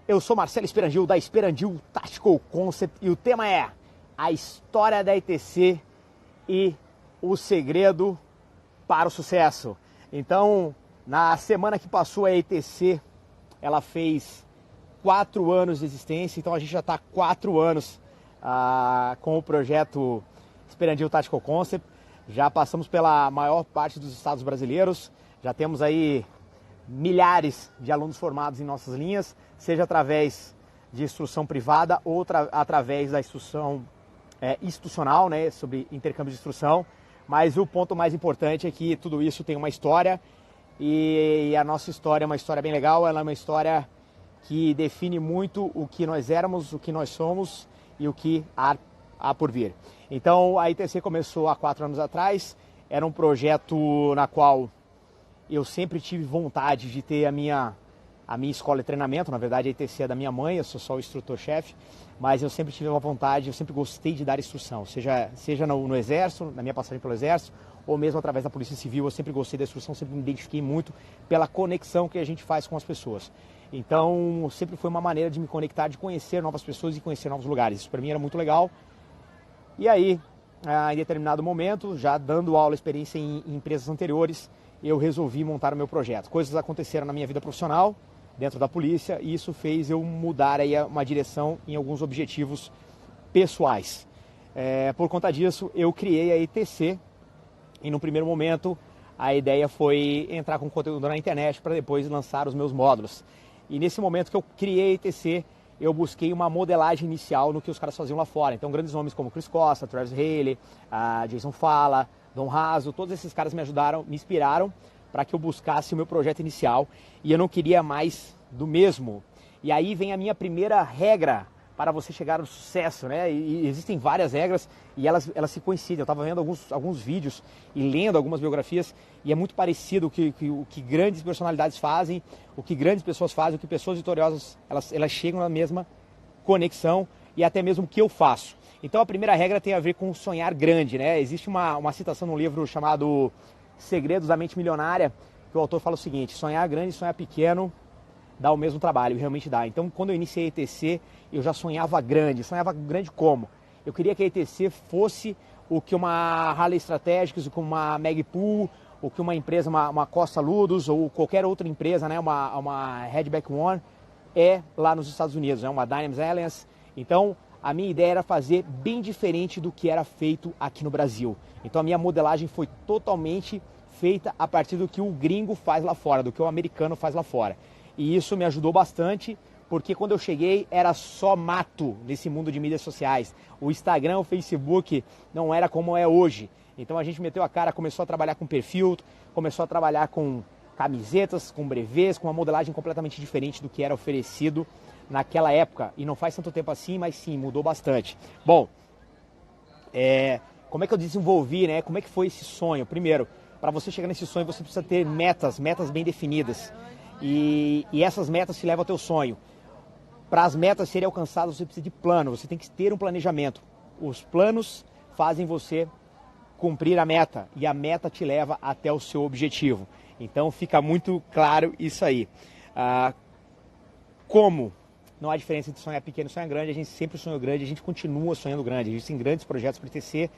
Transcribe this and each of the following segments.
Eu sou Marcelo Esperandil, da Esperandil Tactical Concept, e o tema é a história da ETC e o segredo para o sucesso. Então, na semana que passou, a ETC, ela fez 4 anos de existência, então a gente já está há 4 anos com o projeto Esperandil Tactical Concept. Já passamos pela maior parte dos estados brasileiros, já temos aí milhares de alunos formados em nossas linhas, seja através de instrução privada ou através da instrução institucional, né, sobre intercâmbio de instrução. Mas o ponto mais importante é que tudo isso tem uma história, e a nossa história é uma história bem legal. Ela é uma história que define muito o que nós éramos, o que nós somos e o que há por vir. Então a ITC começou há 4 anos atrás, era um projeto na qual eu sempre tive vontade de ter a minha escola de treinamento. Na verdade, a ITC é da minha mãe, eu sou só o instrutor-chefe, mas eu sempre tive uma vontade, eu sempre gostei de dar instrução, seja no Exército, na minha passagem pelo Exército, ou mesmo através da Polícia Civil. Eu sempre gostei da instrução, sempre me identifiquei muito pela conexão que a gente faz com as pessoas. Então, sempre foi uma maneira de me conectar, de conhecer novas pessoas e conhecer novos lugares. Isso para mim era muito legal. E aí, em determinado momento, já dando aula, experiência em empresas anteriores, eu resolvi montar o meu projeto. Coisas aconteceram na minha vida profissional, dentro da polícia, e isso fez eu mudar aí uma direção em alguns objetivos pessoais. Por conta disso, eu criei a ETC, e no primeiro momento a ideia foi entrar com conteúdo na internet para depois lançar os meus módulos. E nesse momento que eu criei a ETC, eu busquei uma modelagem inicial no que os caras faziam lá fora. Então, grandes nomes como Chris Costa, Travis Haley, Jason Fala, Dom Raso, todos esses caras me ajudaram, me inspiraram para que eu buscasse o meu projeto inicial, e eu não queria mais do mesmo. E aí vem a minha primeira regra para você chegar ao sucesso, né? E existem várias regras e elas se coincidem. Eu estava vendo alguns vídeos e lendo algumas biografias, e é muito parecido o que grandes personalidades fazem, o que grandes pessoas fazem, o que pessoas vitoriosas, elas chegam na mesma conexão, e até mesmo o que eu faço. Então a primeira regra tem a ver com sonhar grande, né? Existe uma citação num livro chamado Segredos da Mente Milionária, que o autor fala o seguinte: sonhar grande e sonhar pequeno dá o mesmo trabalho, e realmente dá. Então, quando eu iniciei a ETC, eu já sonhava grande. Sonhava grande como? Eu queria que a ETC fosse o que uma Harley Strategics, o que uma Magpul, o que uma empresa, uma Costa Ludus, ou qualquer outra empresa, né, uma Redback One, é lá nos Estados Unidos, né, uma Dynamics Alliance. Então, a minha ideia era fazer bem diferente do que era feito aqui no Brasil. Então, a minha modelagem foi totalmente feita a partir do que o gringo faz lá fora, do que o americano faz lá fora. E isso me ajudou bastante, porque quando eu cheguei era só mato nesse mundo de mídias sociais. O Instagram, o Facebook não era como é hoje. Então a gente meteu a cara, começou a trabalhar com perfil, começou a trabalhar com camisetas, com brevês, com uma modelagem completamente diferente do que era oferecido naquela época. E não faz tanto tempo assim, mas sim, mudou bastante. Bom, como é que eu desenvolvi, né? Como é que foi esse sonho? Primeiro, para você chegar nesse sonho, você precisa ter metas bem definidas. E essas metas te levam ao teu sonho. Para as metas serem alcançadas, você precisa de plano, você tem que ter um planejamento. Os planos fazem você cumprir a meta, e a meta te leva até o seu objetivo. Então fica muito claro isso aí. Como não há diferença entre sonhar pequeno e sonhar grande, a gente sempre sonhou grande, a gente continua sonhando grande. Existem grandes projetos para ETC,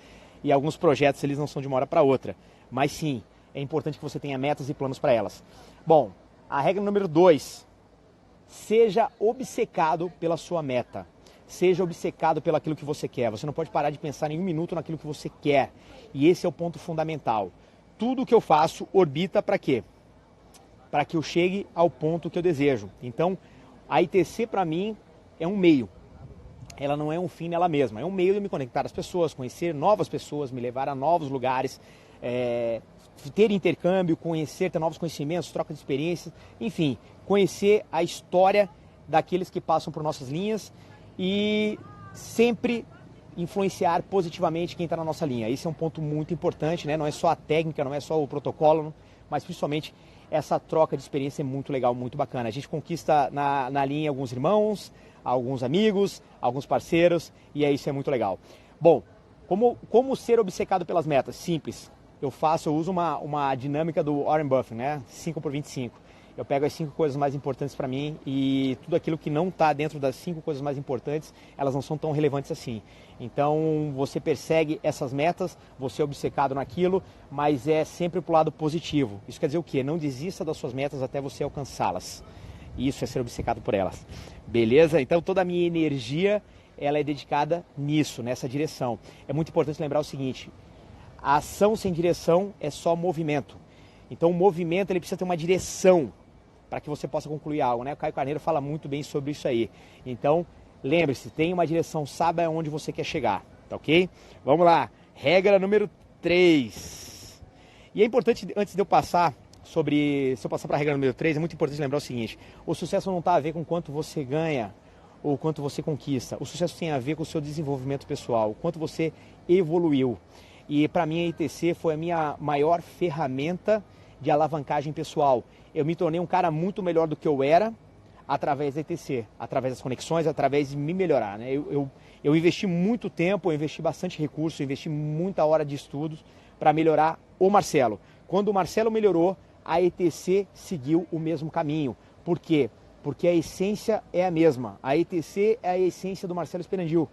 e alguns projetos eles não são de uma hora para outra. Mas sim, é importante que você tenha metas e planos para elas. Bom, a regra número 2, seja obcecado pela sua meta. Seja obcecado pelo aquilo que você quer. Você não pode parar de pensar em um minuto naquilo que você quer. E esse é o ponto fundamental. Tudo que eu faço orbita para quê? Para que eu chegue ao ponto que eu desejo. Então, a ITC para mim é um meio. Ela não é um fim nela mesma. É um meio de me conectar às pessoas, conhecer novas pessoas, me levar a novos lugares, ter intercâmbio, ter novos conhecimentos, troca de experiências, enfim, conhecer a história daqueles que passam por nossas linhas e sempre influenciar positivamente quem está na nossa linha. Esse é um ponto muito importante, né? Não é só a técnica, não é só o protocolo, mas principalmente essa troca de experiência é muito legal, muito bacana. A gente conquista na linha alguns irmãos, alguns amigos, alguns parceiros, e isso é muito legal. Bom, como ser obcecado pelas metas? Simples. Eu uso uma dinâmica do Warren Buffett, né? 5 por 25. eu pego as 5 coisas mais importantes para mim e tudo aquilo que não está dentro das 5 coisas mais importantes, elas não são tão relevantes assim. Então você persegue essas metas, você é obcecado naquilo, mas é sempre para o lado positivo. Isso quer dizer o quê? Não desista das suas metas até você alcançá-las. Isso é ser obcecado por elas. Beleza? Então toda a minha energia ela é dedicada nisso, nessa direção. É muito importante lembrar o seguinte, a ação sem direção é só movimento. Então o movimento ele precisa ter uma direção para que você possa concluir algo, né? O Caio Carneiro fala muito bem sobre isso aí. Então, lembre-se, tem uma direção, sabe aonde você quer chegar, tá ok? Vamos lá, regra número 3. E é importante, antes de eu passar se eu passar para a regra número 3, é muito importante lembrar o seguinte, o sucesso não está a ver com quanto você ganha ou quanto você conquista. O sucesso tem a ver com o seu desenvolvimento pessoal, o quanto você evoluiu. E para mim a ITC foi a minha maior ferramenta de alavancagem pessoal. Eu me tornei um cara muito melhor do que eu era através da ITC, através das conexões, através de me melhorar, né? Eu investi muito tempo, eu investi bastante recurso, eu investi muita hora de estudos para melhorar o Marcelo. Quando o Marcelo melhorou, a ITC seguiu o mesmo caminho. Por quê? Porque a essência é a mesma. A ITC é a essência do Marcelo Sperandio.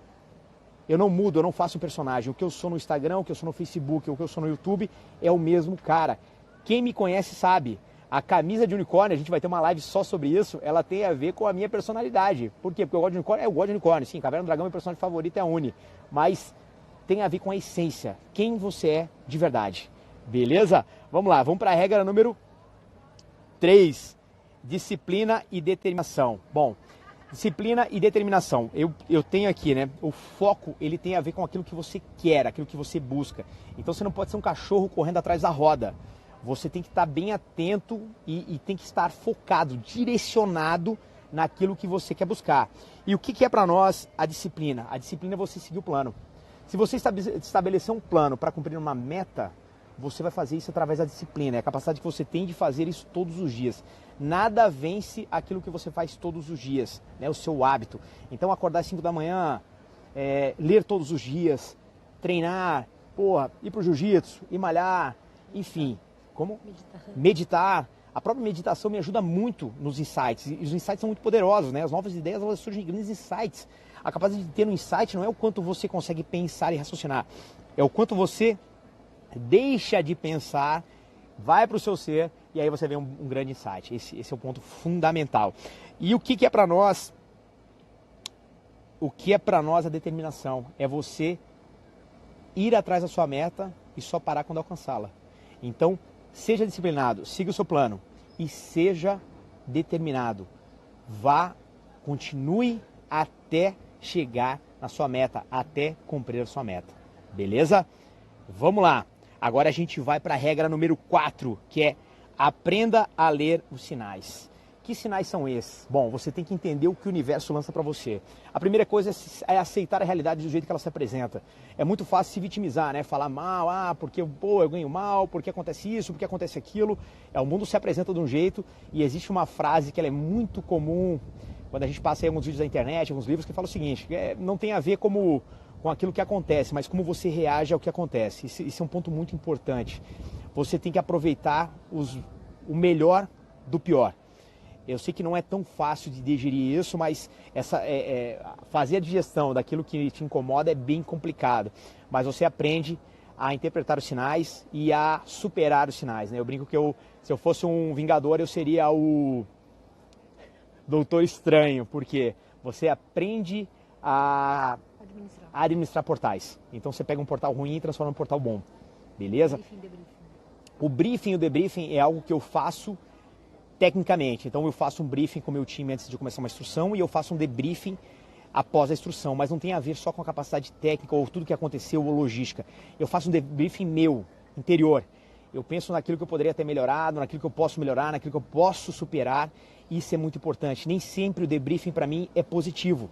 Eu não mudo, eu não faço um personagem. O que eu sou no Instagram, o que eu sou no Facebook, o que eu sou no YouTube é o mesmo cara. Quem me conhece sabe. A camisa de unicórnio, a gente vai ter uma live só sobre isso, ela tem a ver com a minha personalidade. Por quê? Porque eu gosto de unicórnio? Eu gosto de unicórnio. Sim, Caverna do Dragão, meu personagem favorito é a Uni. Mas tem a ver com a essência. Quem você é de verdade. Beleza? Vamos lá, vamos para a regra número 3. Disciplina e determinação. Bom, disciplina e determinação. Eu tenho aqui, né? O foco, ele tem a ver com aquilo que você quer, aquilo que você busca. Então você não pode ser um cachorro correndo atrás da roda. Você tem que estar bem atento e tem que estar focado, direcionado naquilo que você quer buscar. E o que é para nós a disciplina? A disciplina é você seguir o plano. Se você estabelecer um plano para cumprir uma meta, você vai fazer isso através da disciplina. É a capacidade que você tem de fazer isso todos os dias. Nada vence aquilo que você faz todos os dias, né? O seu hábito. Então acordar às 5 da manhã, ler todos os dias, treinar, ir pro jiu-jitsu, ir malhar, enfim. Como? Meditar. A própria meditação me ajuda muito nos insights. E os insights são muito poderosos, né? As novas ideias, elas surgem em grandes insights. A capacidade de ter um insight não é o quanto você consegue pensar e raciocinar. É o quanto você deixa de pensar, vai para o seu ser e aí você vê um grande insight. Esse é o ponto fundamental. E o que é para nós? O que é para nós a determinação? É você ir atrás da sua meta e só parar quando alcançá-la. Então, seja disciplinado, siga o seu plano e seja determinado. Continue até chegar na sua meta, até cumprir a sua meta. Beleza? Vamos lá. Agora a gente vai para a regra número 4, que é aprenda a ler os sinais. Que sinais são esses? Bom, você tem que entender o que o universo lança para você. A primeira coisa é aceitar a realidade do jeito que ela se apresenta. É muito fácil se vitimizar, né? Falar mal, porque eu ganho mal, porque acontece isso, porque acontece aquilo. O mundo se apresenta de um jeito e existe uma frase que ela é muito comum quando a gente passa aí alguns vídeos da internet, alguns livros, que fala o seguinte, não tem a ver com aquilo que acontece, mas como você reage ao que acontece. Isso é um ponto muito importante. Você tem que aproveitar o melhor do pior. Eu sei que não é tão fácil de digerir isso, mas fazer a digestão daquilo que te incomoda é bem complicado. Mas você aprende a interpretar os sinais e a superar os sinais, né? Eu brinco que se eu fosse um vingador, eu seria o Doutor Estranho, porque você aprende a administrar portais. Então você pega um portal ruim e transforma em um portal bom. Beleza? O briefing e o debriefing é algo que eu faço tecnicamente. Então eu faço um briefing com o meu time antes de começar uma instrução e eu faço um debriefing após a instrução, mas não tem a ver só com a capacidade técnica ou tudo que aconteceu ou logística. Eu faço um debriefing meu, interior. Eu penso naquilo que eu poderia ter melhorado, naquilo que eu posso melhorar, naquilo que eu posso superar. Isso é muito importante. Nem sempre o debriefing para mim é positivo.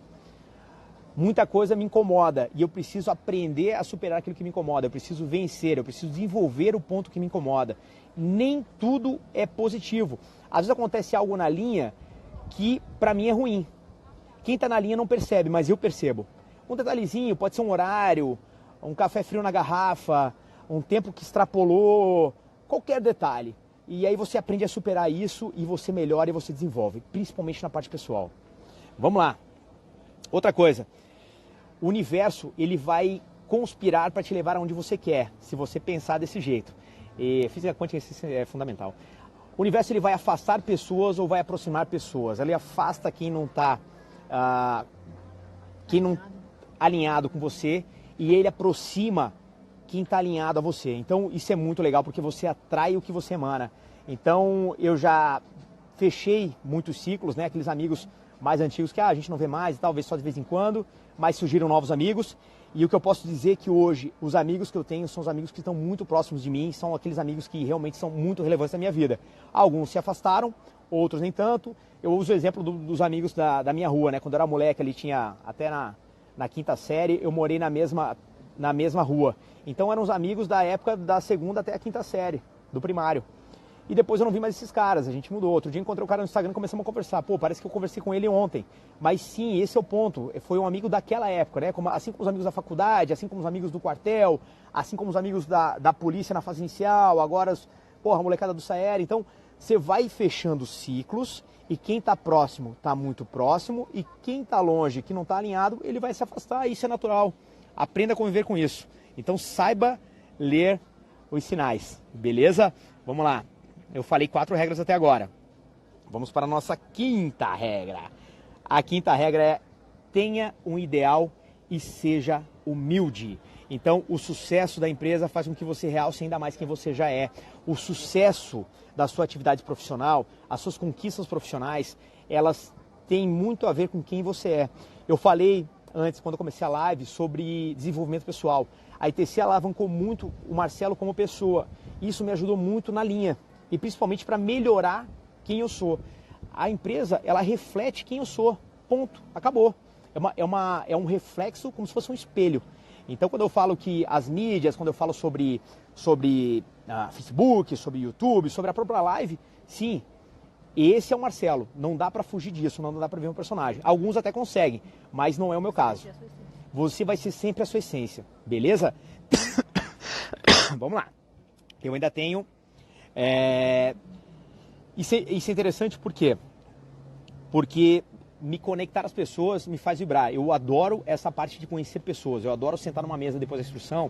Muita coisa me incomoda e eu preciso aprender a superar aquilo que me incomoda. Eu preciso vencer, eu preciso desenvolver o ponto que me incomoda. Nem tudo é positivo. Às vezes acontece algo na linha que para mim é ruim. Quem está na linha não percebe, mas eu percebo. Um detalhezinho, pode ser um horário, um café frio na garrafa, um tempo que extrapolou, qualquer detalhe. E aí você aprende a superar isso e você melhora e você desenvolve, principalmente na parte pessoal. Vamos lá. Outra coisa. O universo, ele vai conspirar para te levar aonde você quer, se você pensar desse jeito. E física quântica é fundamental. O universo, ele vai afastar pessoas ou vai aproximar pessoas. Ele afasta quem não está alinhado com você e ele aproxima quem está alinhado a você. Então isso é muito legal porque você atrai o que você emana. Então eu já fechei muitos ciclos, né? Aqueles amigos mais antigos que a gente não vê mais e talvez só de vez em quando, mas surgiram novos amigos. E o que eu posso dizer é que hoje os amigos que eu tenho são os amigos que estão muito próximos de mim, são aqueles amigos que realmente são muito relevantes na minha vida. Alguns se afastaram, outros nem tanto. Eu uso o exemplo dos amigos da minha rua, né? Quando eu era moleque, ali tinha até na quinta série, eu morei na mesma rua. Então eram os amigos da época da segunda até a quinta série, do primário. E depois eu não vi mais esses caras, a gente mudou. Outro dia encontrei o cara no Instagram e começamos a conversar. Pô, parece que eu conversei com ele ontem. Mas sim, esse é o ponto. Foi um amigo daquela época, né? Assim como os amigos da faculdade, assim como os amigos do quartel, assim como os amigos da polícia na fase inicial, agora, porra, a molecada do Saer. Então, você vai fechando ciclos e quem tá próximo, tá muito próximo. E quem tá longe, que não tá alinhado, ele vai se afastar. Isso é natural. Aprenda a conviver com isso. Então, saiba ler os sinais, beleza? Vamos lá. Eu falei 4 regras até agora. Vamos para a nossa quinta regra. A quinta regra é: tenha um ideal e seja humilde. Então, o sucesso da empresa faz com que você realce ainda mais quem você já é. O sucesso da sua atividade profissional, as suas conquistas profissionais, elas têm muito a ver com quem você é. Eu falei antes, quando eu comecei a live, sobre desenvolvimento pessoal. A ITC alavancou muito o Marcelo como pessoa. Isso me ajudou muito na linha. E principalmente para melhorar quem eu sou. A empresa, ela reflete quem eu sou. Ponto. Acabou. É um reflexo como se fosse um espelho. Então, quando eu falo que as mídias, quando eu falo sobre Facebook, sobre YouTube, sobre a própria live, sim, esse é o Marcelo. Não dá para fugir disso, não dá para ver um personagem. Alguns até conseguem, mas não é o meu caso. Você vai ser sempre a sua essência, beleza? Vamos lá. Eu ainda tenho... Isso é interessante por quê? Porque me conectar às pessoas me faz vibrar. Eu adoro essa parte de conhecer pessoas. Eu adoro sentar numa mesa depois da instrução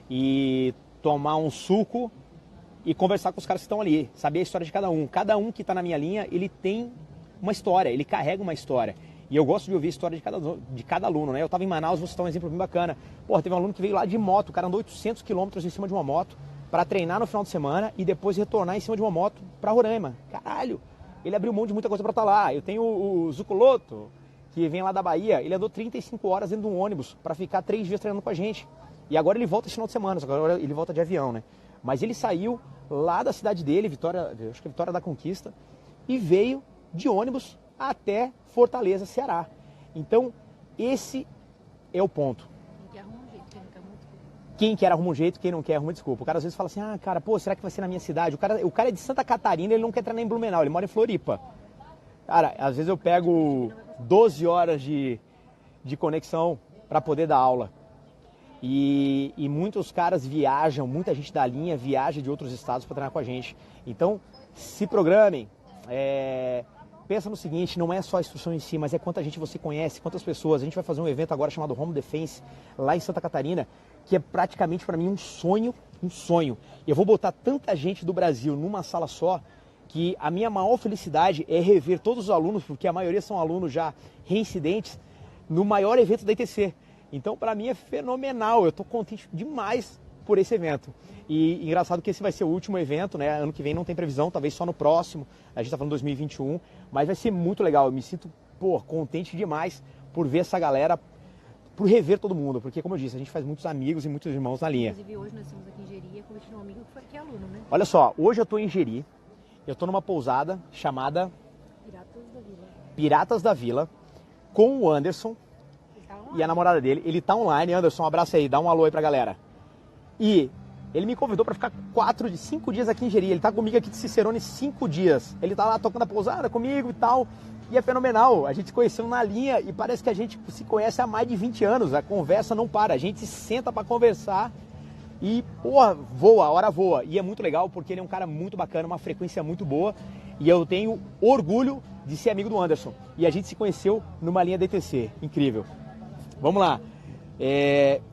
e tomar um suco e conversar com os caras que estão ali, saber a história de cada um. Cada um que está na minha linha, ele tem uma história, ele carrega uma história. E eu gosto de ouvir a história de cada aluno, né? Eu estava em Manaus, vou citar um exemplo bem bacana. Porra, teve um aluno que veio lá de moto, o cara andou 800 quilômetros em cima de uma moto para treinar no final de semana e depois retornar em cima de uma moto para Roraima. Caralho, ele abriu mão de muita coisa para estar lá. Eu tenho o Zucoloto, que vem lá da Bahia, ele andou 35 horas dentro de um ônibus para ficar 3 dias treinando com a gente. E agora ele volta esse final de semana, agora ele volta de avião, né? Mas ele saiu lá da cidade dele, acho que Vitória da Conquista, e veio de ônibus até Fortaleza, Ceará. Então, esse é o ponto. Quem quer arruma um jeito, quem não quer arruma desculpa. O cara às vezes fala assim, cara, pô, será que vai ser na minha cidade? O cara é de Santa Catarina, ele não quer treinar em Blumenau, ele mora em Floripa. Cara, às vezes eu pego 12 horas de conexão para poder dar aula. E muitos caras viajam, muita gente da linha viaja de outros estados para treinar com a gente. Então, se programem. Pensa no seguinte, não é só a instrução em si, mas é quanta gente você conhece, quantas pessoas. A gente vai fazer um evento agora chamado Home Defense, lá em Santa Catarina, que é praticamente para mim um sonho. E eu vou botar tanta gente do Brasil numa sala só, que a minha maior felicidade é rever todos os alunos, porque a maioria são alunos já reincidentes, no maior evento da ITC. Então, para mim é fenomenal, eu estou contente demais por esse evento. E engraçado que esse vai ser o último evento, né? Ano que vem não tem previsão, talvez só no próximo. A gente está falando 2021, mas vai ser muito legal. Eu me sinto, contente demais por ver essa galera, por rever todo mundo. Porque, como eu disse, a gente faz muitos amigos e muitos irmãos na linha. Inclusive, hoje nós estamos aqui em Jeri, conversando com um amigo que é aluno, né? Olha só, hoje eu estou em Jeri, eu estou numa pousada chamada Piratas da Vila, com o Anderson e a namorada dele. Ele tá online. Anderson, um abraço aí, dá um alô aí pra galera. E ele me convidou para ficar 5 dias aqui em Jeri. Ele tá comigo aqui de Cicerone 5 dias. Ele tá lá tocando a pousada comigo e tal. E é fenomenal. A gente se conheceu na linha e parece que a gente se conhece há mais de 20 anos. A conversa não para. A gente senta para conversar e, porra, voa, a hora voa. E é muito legal porque ele é um cara muito bacana, uma frequência muito boa. E eu tenho orgulho de ser amigo do Anderson. E a gente se conheceu numa linha da ITC. Incrível. Vamos lá.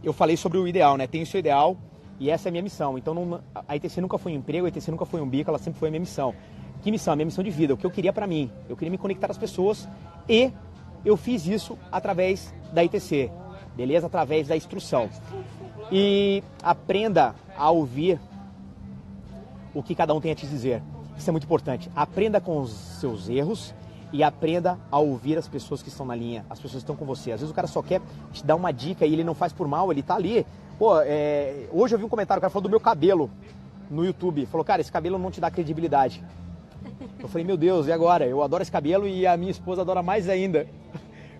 Eu falei sobre o ideal, né? Tenho o seu ideal e essa é a minha missão. Então a ITC nunca foi um emprego, a ITC nunca foi um bico, ela sempre foi a minha missão. Que missão? A minha missão de vida, o que eu queria pra mim. Eu queria me conectar às pessoas e eu fiz isso através da ITC. Beleza? Através da instrução. E aprenda a ouvir o que cada um tem a te dizer. Isso é muito importante. Aprenda com os seus erros e aprenda a ouvir as pessoas que estão na linha, as pessoas que estão com você. Às vezes o cara só quer te dar uma dica e ele não faz por mal, ele tá ali. Pô, hoje eu vi um comentário, o cara falou do meu cabelo no YouTube. Falou, cara, esse cabelo não te dá credibilidade. Eu falei, meu Deus, e agora? Eu adoro esse cabelo e a minha esposa adora mais ainda.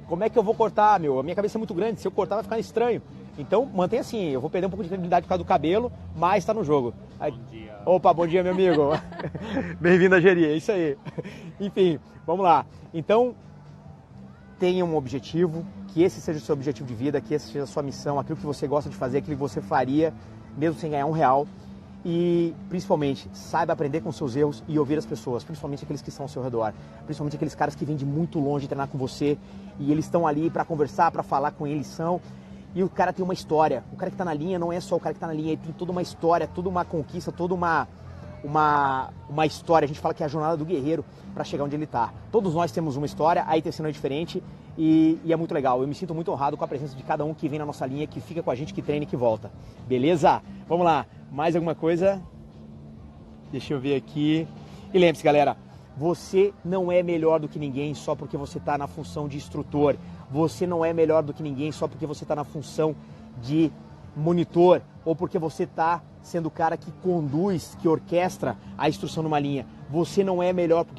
Como é que eu vou cortar, meu? A minha cabeça é muito grande, se eu cortar vai ficar estranho. Então, mantém assim, eu vou perder um pouco de credibilidade por causa do cabelo, mas tá no jogo. Bom dia. Opa, bom dia, meu amigo. Bem-vindo a Geri, é isso aí. Enfim, vamos lá. Então, tenha um objetivo, que esse seja o seu objetivo de vida, que essa seja a sua missão, aquilo que você gosta de fazer, aquilo que você faria, mesmo sem ganhar R$1. E, principalmente, saiba aprender com seus erros e ouvir as pessoas, principalmente aqueles que estão ao seu redor, principalmente aqueles caras que vêm de muito longe treinar com você e eles estão ali para conversar, para falar com eles, e o cara tem uma história. O cara que está na linha não é só o cara que está na linha, ele tem toda uma história, toda uma conquista, toda uma história. A gente fala que é a jornada do guerreiro para chegar onde ele está. Todos nós temos uma história, a ITC não é diferente e é muito legal. Eu me sinto muito honrado com a presença de cada um que vem na nossa linha, que fica com a gente, que treina e que volta. Beleza? Vamos lá. Mais alguma coisa? Deixa eu ver aqui. E lembre-se, galera, você não é melhor do que ninguém só porque você está na função de instrutor. Você não é melhor do que ninguém só porque você está na função de monitor ou porque você está sendo o cara que conduz, que orquestra a instrução numa linha. Você não é melhor do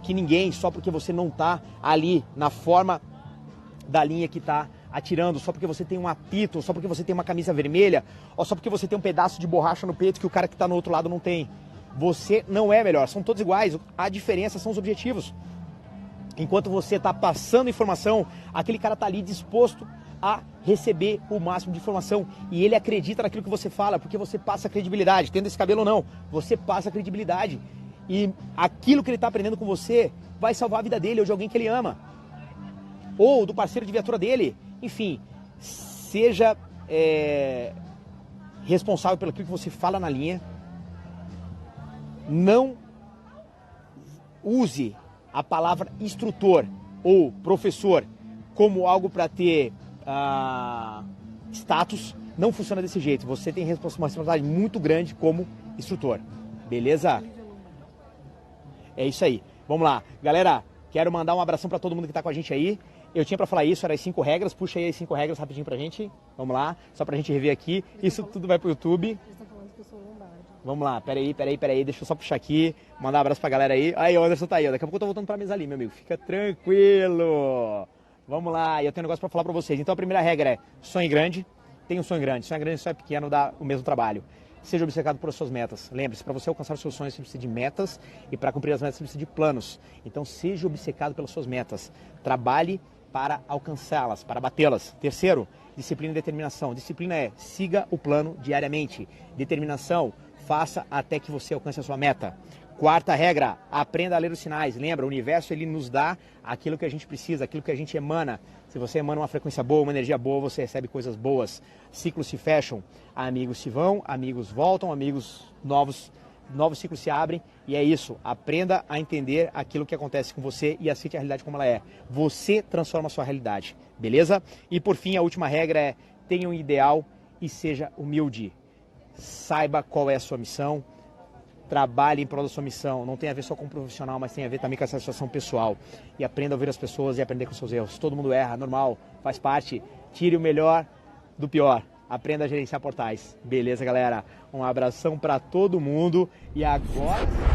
que ninguém só porque você não está ali na forma da linha que está atirando, só porque você tem um apito, só porque você tem uma camisa vermelha, ou só porque você tem um pedaço de borracha no peito que o cara que está no outro lado não tem. Você não é melhor, são todos iguais, a diferença são os objetivos. Enquanto você está passando informação, aquele cara está ali disposto a receber o máximo de informação e ele acredita naquilo que você fala, porque você passa credibilidade, tendo esse cabelo ou não, você passa credibilidade e aquilo que ele está aprendendo com você vai salvar a vida dele ou de alguém que ele ama, ou do parceiro de viatura dele. Enfim, seja responsável pelo que você fala na linha, não use a palavra instrutor ou professor como algo para ter status. Não funciona desse jeito. Você tem uma responsabilidade muito grande como instrutor. Beleza? É isso aí. Vamos lá. Galera, quero mandar um abração para todo mundo que está com a gente aí. Eu tinha para falar isso, eram as 5 regras. Puxa aí as 5 regras rapidinho pra gente. Vamos lá, só pra gente rever aqui. Isso tudo vai pro YouTube. Vamos lá, peraí, deixa eu só puxar aqui, mandar um abraço pra galera aí. Aí, o Anderson tá aí, ó. Daqui a pouco eu tô voltando pra mesa ali, meu amigo, fica tranquilo. Vamos lá, e eu tenho um negócio pra falar pra vocês. Então a primeira regra é, sonhe grande, tenha um sonho grande, sonho pequeno dá o mesmo trabalho. Seja obcecado por suas metas. Lembre-se, para você alcançar os seus sonhos, você precisa de metas, e para cumprir as metas, você precisa de planos. Então seja obcecado pelas suas metas, trabalhe para alcançá-las, para batê-las. Terceiro, disciplina e determinação. Disciplina é, siga o plano diariamente. Determinação, faça até que você alcance a sua meta. Quarta regra, aprenda a ler os sinais. Lembra, o universo ele nos dá aquilo que a gente precisa, aquilo que a gente emana. Se você emana uma frequência boa, uma energia boa, você recebe coisas boas. Ciclos se fecham, amigos se vão, amigos voltam, amigos novos ciclos se abrem. E é isso, aprenda a entender aquilo que acontece com você e aceite a realidade como ela é. Você transforma a sua realidade, beleza? E por fim, a última regra é, tenha um ideal e seja humilde. Saiba qual é a sua missão, trabalhe em prol da sua missão. Não tem a ver só com o profissional, mas tem a ver também com a satisfação pessoal. E aprenda a ouvir as pessoas e aprender com seus erros. Todo mundo erra, normal, faz parte. Tire o melhor do pior. Aprenda a gerenciar portais. Beleza, galera? Um abração para todo mundo. E agora...